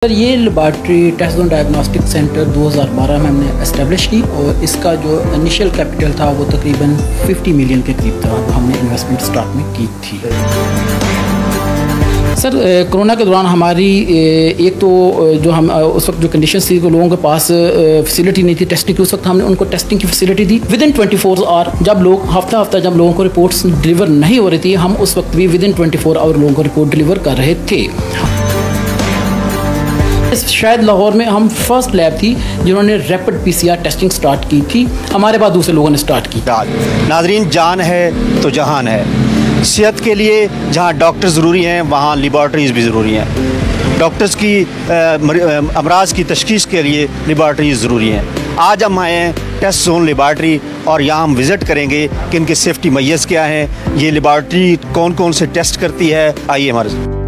Sir ये laboratory test zone diagnostic center 2012 में हमने इस्टेब्लिश की और इसका जो इनिशियल कैपिटल था वो तकरीबन 50 मिलियन के करीब था। तो हमने इन्वेस्टमेंट स्टार्ट में की थी। सर कोरोना के दौरान हमारी एक तो जो हम उस वक्त जो कंडीशन थी लोगों के पास फैसिलिटी नहीं थी टेस्टिंग की। उस वक्त हमने उनको टेस्टिंग की फैसिलिटी दी। विदिन 24 आवर जब लोग हफ्ता जब लोगों को रिपोर्ट्स डिलीवर नहीं हो रही थी, हम उस वक्त भी विदिन 24 आवर लोगों को रिपोर्ट डिलीवर कर रहे थे। शायद लाहौर में हम फर्स्ट लैब थी जिन्होंने रैपिड पीसीआर टेस्टिंग स्टार्ट की थी। हमारे बाद दूसरे लोगों ने स्टार्ट की। नाजरीन, जान है तो जहान है। सेहत के लिए जहाँ डॉक्टर ज़रूरी हैं वहाँ लेबॉर्ट्रीज़ भी ज़रूरी हैं। डॉक्टर्स की अमराज की तशखीस के लिए लेबॉर्ट्रीज़ ज़रूरी हैं। आज हम आए हैं टेस्ट जोन लेबॉर्ट्री और यहाँ हम विज़िट करेंगे कि इनके सेफ्टी मैयर्स क्या हैं, ये लेबॉर्ट्री कौन कौन से टेस्ट करती है। आइए हमारे साथ।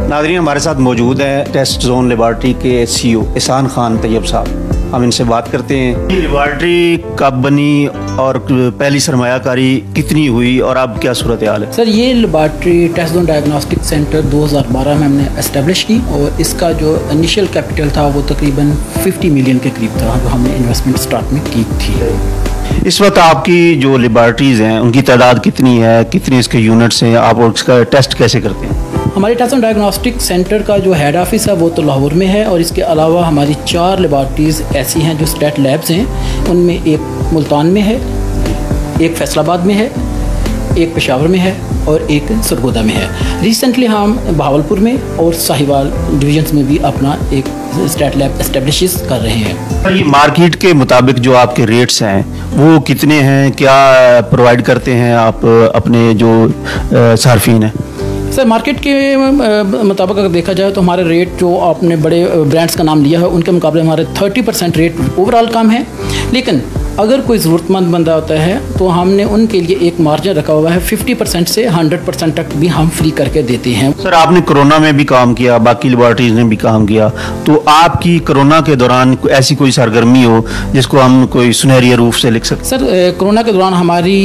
नाज़रीन, हमारे साथ मौजूद है टेस्ट जोन लेबॉर्ट्री के CEO एहसान खान तैयब साहब। हम इनसे बात करते हैं। लेबॉर्ट्री कब बनी और पहली सरमायाकारी कितनी हुई और अब क्या सूरत हाल है? सर ये laboratory test zone diagnostic center 2012 में हमने इस्टेब्लिश की और इसका जो इनिशियल कैपिटल था वो तकरीबन 50 मिलियन के करीब था। तो हमने इन्वेस्टमेंट स्टार्ट में की थी। इस वक्त आपकी जो लेबॉर्ट्रीज़ हैं उनकी तादाद कितनी है, कितने इसके यूनिट्स हैं, आप उसका टेस्ट कैसे करते हैं? हमारे टेस्ट जोन डायग्नोस्टिक सेंटर का जो हेड ऑफिस है वो तो लाहौर में है और इसके अलावा हमारी 4 लेबॉर्ट्रीज़ ऐसी हैं जो स्टेट लैब्स हैं। उनमें एक मुल्तान में है, एक फैसलाबाद में है, एक पेशावर में है और एक सरगोदा में है। रिसेंटली हम बहावलपुर में और साहिवाल डिवीजन्स में भी अपना एक स्टेट लैब एस्टेब्लिश कर रहे हैं। ये मार्केट के मुताबिक जो आपके रेट्स हैं वो कितने हैं, क्या प्रोवाइड करते हैं आप अपने जो सार्फिन हैं? सर मार्केट के मुताबिक अगर देखा जाए तो हमारे रेट जो आपने बड़े ब्रांड्स का नाम लिया है उनके मुकाबले हमारे 30% रेट ओवरऑल कम है। लेकिन अगर कोई ज़रूरतमंद बंदा होता है तो हमने उनके लिए एक मार्जिन रखा हुआ है। 50% से 100% तक भी हम फ्री करके देते हैं। सर आपने कोरोना में भी काम किया, बाकी लेबॉर्ट्रीज ने भी काम किया, तो आपकी कोरोना के दौरान ऐसी कोई सरगर्मी हो जिसको हम कोई सुनहरी रूप से लिख सकते? सर कोरोना के दौरान हमारी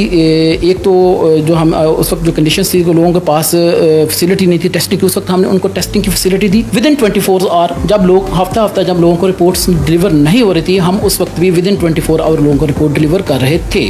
एक तो जो हम उस वक्त जो कंडीशन थी लोगों के पास फैसिलिटी नहीं थी टेस्टिंग की। उस वक्त हमने उनको टेस्टिंग की फैसिलिटी दी। विदिन 24 आवर जब लोग हफ्ता जब लोगों को रिपोर्ट्स डिलीवर नहीं हो रही थी, हम उस वक्त भी विदिन 24 आवर लोगों को रिपोर्ट डिलीवर कर रहे थे।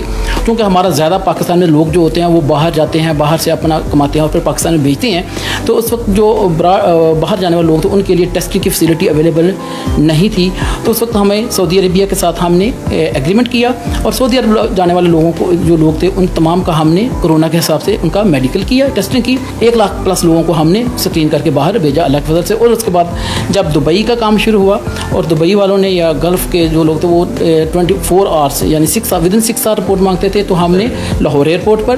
क्योंकि हमारा ज़्यादा पाकिस्तान में लोग जो होते हैं वो बाहर जाते हैं, बाहर से अपना कमाते हैं और फिर पाकिस्तान में भेजते हैं। तो उस वक्त जो बाहर जाने वाले लोग थे उनके लिए टेस्टिंग की फैसिलिटी अवेलेबल नहीं थी। तो उस वक्त हमें सऊदी अरेबिया के साथ हमने एग्रीमेंट किया और सऊदी अरब जाने वाले लोगों को जो लोग थे उन तमाम का हमने कोरोना के हिसाब से उनका मेडिकल किया, टेस्टिंग की। 1 लाख प्लस लोगों को हमने स्क्रीन करके बाहर भेजा अल्लाह के फजल से। और उसके बाद जब दुबई का काम शुरू हुआ और दुबई वालों ने या गल्फ़ के जो लोग थे वो 24 आवर्स यानी विदिन 6 आवर रिपोर्ट मांगते थे, तो हमने लाहौर एयरपोर्ट पर,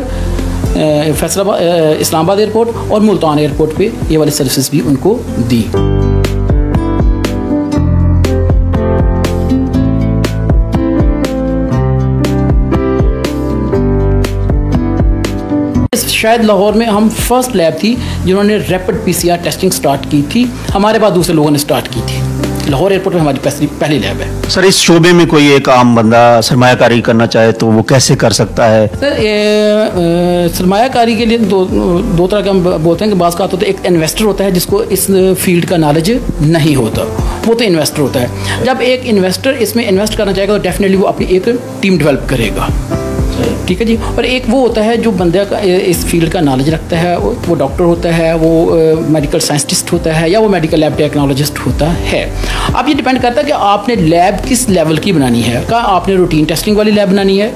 फैसलाबाद, इस्लामाबाद एयरपोर्ट और मुल्तान एयरपोर्ट पे ये वाली सर्विसेज भी उनको दी। शायद लाहौर में हम फर्स्ट लैब थी जिन्होंने रैपिड पीसीआर टेस्टिंग स्टार्ट की थी। हमारे बाद दूसरे लोगों ने स्टार्ट की थी। लाहौर एयरपोर्ट में हमारी पहली लैब है। सर इस शोबे में कोई एक आम बंदा सरमायाकारी करना चाहे तो वो कैसे कर सकता है? सर सरमायाकारी के लिए दो तरह के हम बोलते हैं कि बाज़ का होता है, एक इन्वेस्टर होता है जिसको इस फील्ड का नॉलेज नहीं होता, वो तो इन्वेस्टर होता है। जब एक इन्वेस्टर इसमें इन्वेस्ट करना चाहेगा तो डेफिनेटली वो अपनी एक टीम डेवलप करेगा, ठीक है जी। और एक वो होता है जो बंदे का इस फील्ड का नॉलेज रखता है, वो डॉक्टर होता है, वो मेडिकल साइंटिस्ट होता है या वो मेडिकल लैब टेक्नोलॉजिस्ट होता है। अब ये डिपेंड करता है कि आपने लैब किस लेवल की बनानी है। क्या आपने रूटीन टेस्टिंग वाली लैब बनानी है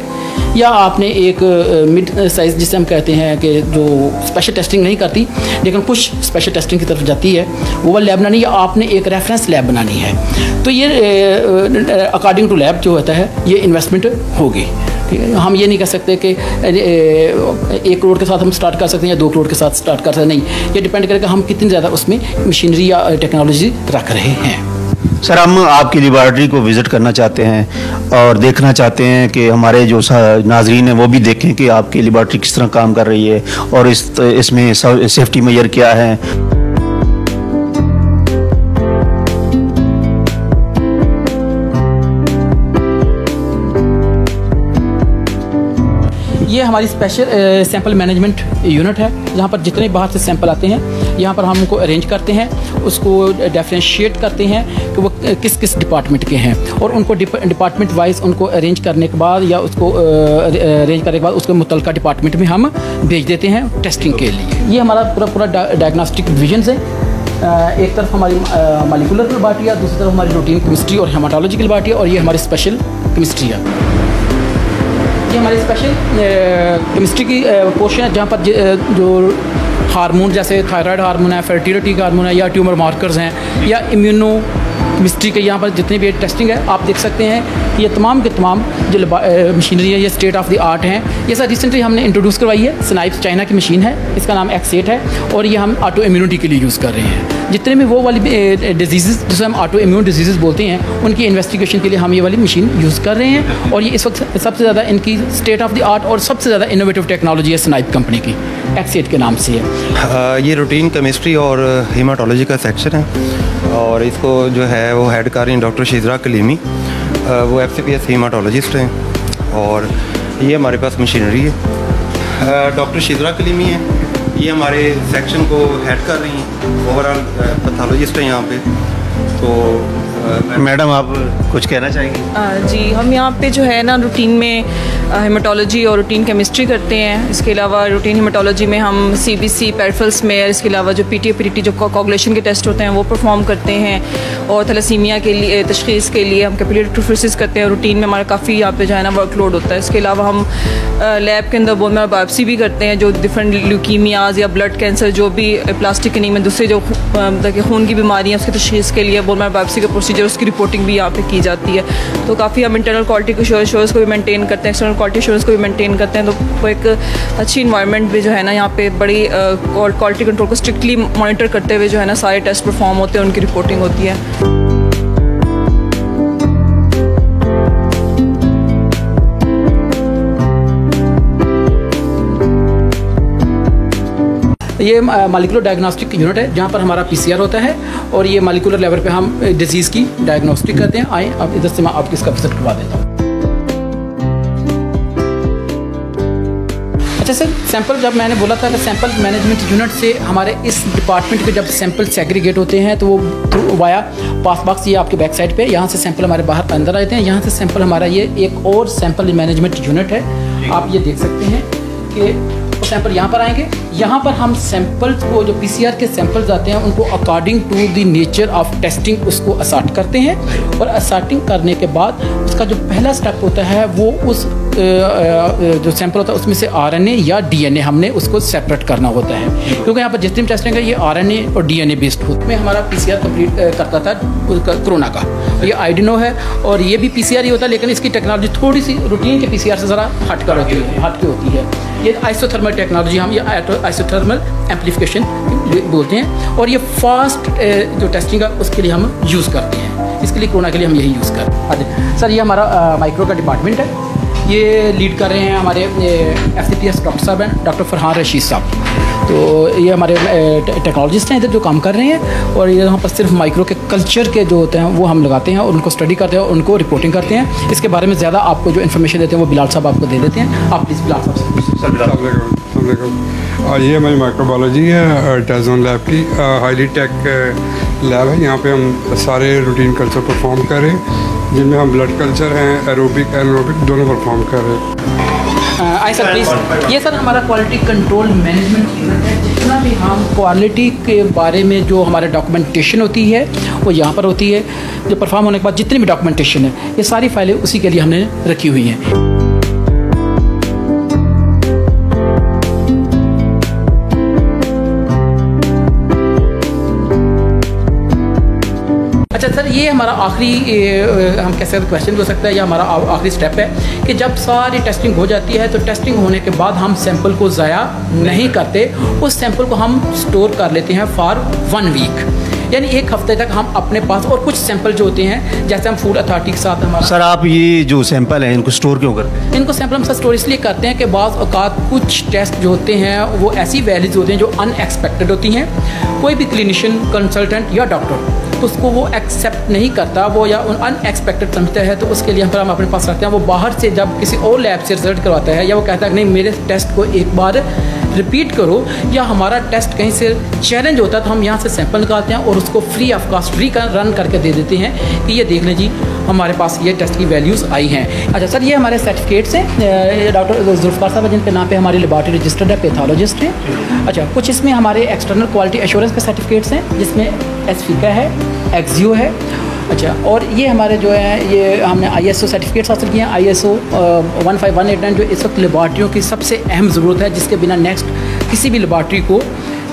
या आपने एक मिड साइज़ जिसे हम कहते हैं कि जो स्पेशल टेस्टिंग नहीं करती लेकिन कुछ स्पेशल टेस्टिंग की तरफ जाती है, वो वाली लैब बनानी है, या आपने एक रेफरेंस लैब बनानी है। तो ये अकॉर्डिंग टू लैब जो होता है ये इन्वेस्टमेंट होगी। हम ये नहीं कह सकते कि 1 करोड़ के साथ हम स्टार्ट कर सकते हैं या 2 करोड़ के साथ स्टार्ट कर सकते हैं, नहीं। ये डिपेंड करेगा हम कितनी ज़्यादा उसमें मशीनरी या टेक्नोलॉजी रख रहे हैं। सर हम आपकी लेबॉर्ट्री को विज़िट करना चाहते हैं और देखना चाहते हैं कि हमारे जो नाजरीन हैं वो भी देखें कि आपकी लेबॉर्ट्री किस तरह काम कर रही है और इसमें सेफ्टी मेजर क्या है। ये ये हमारी स्पेशल सैंपल मैनेजमेंट यूनिट है, जहाँ पर जितने बाहर से सैंपल आते हैं यहाँ पर हम उनको अरेंज करते हैं, उसको डिफरेंशिएट करते हैं कि वो किस किस डिपार्टमेंट के हैं, और उनको डिपार्टमेंट वाइज उनको अरेंज करने के बाद या उसको अरेंज करने के बाद उसको मुतल्लिका डिपार्टमेंट में हम भेज देते हैं टेस्टिंग के लिए। ये हमारा पूरा डायग्नोस्टिक डिवीजन है। एक तरफ हमारी मॉलिक्यूलर लेबॉरेटरी है, दूसरी तरफ हमारी रूटीन केमिस्ट्री और हेमाटोलॉजिकल लेबॉरेटरी है, और ये हमारी स्पेशल केमिस्ट्री है। ये हमारी स्पेशल केमिस्ट्री की पोर्शन है, जहाँ पर जो हार्मोन जैसे थायराइड हार्मोन है, फर्टिलिटी का हार्मोन है, या ट्यूमर मार्कर्स हैं, या इम्यूनो केमिस्ट्री के यहाँ पर जितने भी टेस्टिंग है आप देख सकते हैं कि ये तमाम के तमाम जो मशीनरी है ये स्टेट ऑफ द आर्ट हैं। ये सर रिसेंटली हमने इंट्रोड्यूस करवाई है, स्नाइप्स चाइना की मशीन है, इसका नाम X8 है, और ये हम ऑटो इम्यूनिटी के लिए यूज़ कर रहे हैं। जितने भी वो वाली डिजीज़ जिसे हम ऑटो इम्यून डिजीज़ बोलते हैं उनकी इन्वेस्टिगेशन के लिए हम ये वाली मशीन यूज़ कर रहे हैं, और ये इस वक्त सबसे ज़्यादा इनकी स्टेट ऑफ द आर्ट और सबसे ज़्यादा इनोवेटिव टेक्नोलॉजी है स्नाइप कंपनी की, X8 के नाम से है। ये रूटीन केमिस्ट्री और हेमाटोलॉजी का सेक्शन है, और इसको जो है वो हेड कर रही हैं डॉक्टर शिजरा कलीमी, वो FCPS हेमाटोलॉजिस्ट हैं, और ये हमारे पास मशीनरी है। डॉक्टर शिजरा कलीमी है, ये हमारे सेक्शन को हेड कर रही हैं, ओवरऑल पैथोलॉजिस्ट हैं यहाँ पे। तो मैडम आप कुछ कहना चाहेंगी? जी, हम यहाँ पे जो है ना रूटीन में हेमाटोलॉजी और रूटीन केमिस्ट्री करते हैं। इसके अलावा रूटीन हेमाटोलॉजी में हम CBC, पेरिफेरल स्मेयर, इसके अलावा जो PTA PTT जो कोगुलेशन के टेस्ट होते हैं वो परफॉर्म करते हैं, और थैलेसीमिया के लिए तशख़ीस के लिए हम कैपिलरी इलेक्ट्रोफोरेसिस करते हैं। रूटीन में हमारा काफ़ी यहाँ पे जो है ना वर्कलोड होता है। इसके अलावा हम लैब के अंदर बोन मैरो बायोप्सी भी करते हैं, जो डिफरेंट ल्यूकीमियाज या ब्लड कैंसर जो भी प्लास्टिक एनीमिया में दूसरे जो खून की बीमारियाँ उसकी तशख़ीस के लिए बोन मैरो बायोप्सी का प्रोसीजर, उसकी रिपोर्टिंग भी यहाँ पे की जाती है। तो काफ़ी हम इंटरनल क्वालिटी एश्योरेंस को भी मेंटेन करते हैं, एक्सटर्नल क्वालिटी एश्योरेंस को भी मेंटेन करते हैं। तो वो एक अच्छी इन्वायरमेंट भी जो है ना यहाँ पे बड़ी क्वालिटी कंट्रोल को स्ट्रिक्टली मॉनिटर करते हुए जो है ना सारे टेस्ट परफॉर्म होते हैं, उनकी रिपोर्टिंग होती है। ये मॉलिक्यूलर डायग्नोस्टिक यूनिट है, जहाँ पर हमारा PCR होता है, और ये मॉलिक्यूलर लेवल पे हम डिजीज़ की डायग्नोस्टिक करते हैं। आए अब इधर से मैं आपको इसका विजिट करवा देता हूँ। अच्छा सर, सैंपल जब मैंने बोला था कि सैंपल मैनेजमेंट यूनिट से हमारे इस डिपार्टमेंट के जब सैंपल सेग्रीगेट होते हैं तो वो थ्रू वाया पास बॉक्स, ये आपके बैक साइड पे, यहाँ से सैंपल हमारे बाहर अंदर आते हैं। यहाँ से सैंपल हमारा ये एक और सैंपल मैनेजमेंट यूनिट है, आप ये देख सकते हैं कि सैंपल यहाँ पर आएंगे। यहाँ पर हम सैंपल्स को, जो PCR के सैंपल्स आते हैं, उनको according to the nature of testing उसको असार्ट करते हैं, और असार्टिंग करने के बाद उसका जो पहला स्टेप होता है वो उस जो सैंपल होता है उसमें से RNA या DNA हमने उसको सेपरेट करना होता है, क्योंकि यहाँ पर जितनी टेस्टिंग है ये RNA और DNA बेस्ड होती है। में हमारा PCR कंप्लीट करता था कोरोना का, ये आइडिनो है, और ये भी PCR ही होता है, लेकिन इसकी टेक्नोलॉजी थोड़ी सी रूटीन के PCR से ज़रा हटकर होती है। ये आइसोथर्मल टेक्नोलॉजी हम ये आइसोथर्मल एम्पलीफिकेशन बोलते हैं, और ये फास्ट जो टेस्टिंग है उसके लिए हम यूज़ करते हैं। इसके लिए कोरोना के लिए हम यही यूज़ करते हैं। सर ये हमारा माइक्रो का डिपार्टमेंट है, ये लीड कर रहे हैं हमारे FCPS डॉक्टर साहब हैं, डॉक्टर फरहान रशीद साहब। तो ये हमारे टेक्नोलॉजिस्ट हैं इधर जो काम कर रहे हैं, और ये यहाँ पर सिर्फ माइक्रो के कल्चर के जो होते हैं वो हम लगाते हैं, और उनको स्टडी करते हैं और उनको रिपोर्टिंग करते हैं। इसके बारे में ज़्यादा आपको जो इन्फॉर्मेशन देते हैं वो बिलाल साहब आपको दे देते हैं। आप प्लीज़ बिलाल साहब से। ये हमारी माइक्रोबायोलॉजी है टैजोन लैब की, हाईली टेक लैब है। यहाँ पे हम सारे रूटीन कल्चर परफॉर्म कर रहे हैं, जिनमें हम ब्लड कल्चर हैं, एरोबिक एनारोबिक दोनों परफॉर्म कर रहे हैं। आए सर प्लीज़। ये सर हमारा क्वालिटी कंट्रोल मैनेजमेंट यूनिट है। जितना भी हम क्वालिटी के बारे में जो हमारे डॉक्यूमेंटेशन होती है वो यहाँ पर होती है। जो परफॉर्म होने के बाद जितनी भी डॉक्यूमेंटेशन है ये सारी फाइलें उसी के लिए हमने रखी हुई हैं। अच्छा सर, ये हमारा आखिरी हम कह सकते हैं क्वेश्चन हो सकता है, या हमारा आखिरी स्टेप है कि जब सारी टेस्टिंग हो जाती है तो टेस्टिंग होने के बाद हम सैंपल को ज़ाया नहीं करते, उस सैंपल को हम स्टोर कर लेते हैं फॉर 1 वीक। यानी एक हफ्ते तक हम अपने पास, और कुछ सैंपल जो होते हैं जैसे हम फूड अथॉरिटी के साथ हमारा। सर आप ये जो सैंपल हैं इनको स्टोर क्यों करते हैं? इनको सैंपल हम सर स्टोर इसलिए करते हैं कि बाज़ औक़ात कुछ टेस्ट जो होते हैं वो ऐसी वैल्यूज़ होती हैं जो अनएक्सपेक्टेड होती हैं। कोई भी क्लिनिशियन, कंसल्टेंट या डॉक्टर उसको वो एक्सेप्ट नहीं करता, वो या अनएक्सपेक्टेड समझता है, तो उसके लिए हम अपने पास रखते हैं। वो बाहर से जब किसी और लैब से रिजल्ट करवाता है या वो कहता है कि नहीं मेरे टेस्ट को एक बार रिपीट करो, या हमारा टेस्ट कहीं से चैलेंज होता है, तो हम यहाँ से सैंपल निकालते हैं और उसको फ्री ऑफ कॉस्ट रन करके दे देते हैं कि ये देख लें जी हमारे पास ये टेस्ट की वैल्यूज़ आई हैं। अच्छा सर, ये हमारे सर्टिफिकेट्स हैं, डॉक्टर जुल्फ़िकार साहब जिनके नाम पे हमारी लेबॉरेटरी रजिस्टर्ड है, पैथोलॉजिस्ट हैं। अच्छा, कुछ इसमें हमारे एक्सटर्नल क्वालिटी एश्योरेंस के सर्टिफिकेट्स हैं जिसमें एसफिका है, एक्जियो है। अच्छा, और ये हमारे जो है ये हमने ISO सर्टिफिकेट्स हासिल किए हैं, ISO 15189 जो इस वक्त लेबॉरेटरियों की सबसे अहम ज़रूरत है, जिसके बिना नेक्स्ट किसी भी लेबॉरेटरी को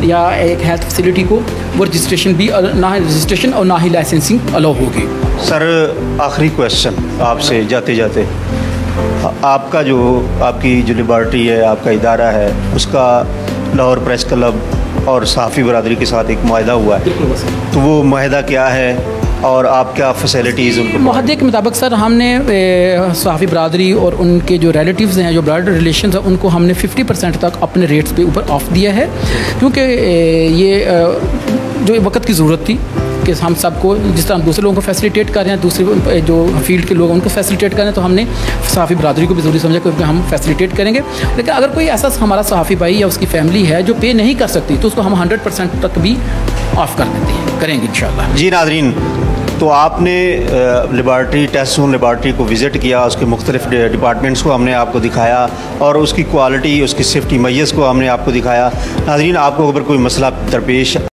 या एक हेल्थ फैसिलिटी को वो रजिस्ट्रेशन भी ना रजिस्ट्रेशन और ना ही लाइसेंसिंग अलाउ होगी। सर आखिरी क्वेश्चन आपसे जाते जाते, आपकी जो लेबॉरेटरी है, आपका इदारा है, उसका लाहौर प्रेस क्लब और सहाफ़ी बरादरी के साथ एक मुआहदा हुआ है, तो वो मुआहदा क्या है और आप क्या फैसिलिटीज़ उनको? मुआहदे के मुताबिक सर हमने सहाफ़ी बरादरी और उनके जो रिलेटिव्स हैं, जो ब्लड रिलेशंस हैं, उनको हमने 50% तक अपने रेट्स पे ऊपर ऑफ दिया है, क्योंकि ये जो वक्त की ज़रूरत थी कि हम सबको जिस तरह हम दूसरे लोगों को फैसिलिटेट कर रहे हैं, दूसरे जो फील्ड के लोग उनको फैसिलिटेट कर रहे हैं, तो हमने सहाफ़ी बरादरी को भी ज़रूरी समझा क्योंकि हम फैसिलिटेट करेंगे। लेकिन अगर कोई ऐसा हमारा सहाफ़ी भाई या उसकी फैमिली है जो पे नहीं कर सकती, तो उसको हम 100% तक भी ऑफ़ कर देते हैं, करेंगे इंशाल्लाह। जी नाज़रीन, तो आपने लेबॉरेटरी टेस्ट लेबॉरेटरी को विज़िट किया, उसके मुख्तलिफ डिपार्टमेंट्स को हमने आपको दिखाया और उसकी क्वालिटी, उसकी सेफ्टी मैयर्स को हमने आपको दिखाया। नाज़रीन, आपको अगर कोई मसला दरपेश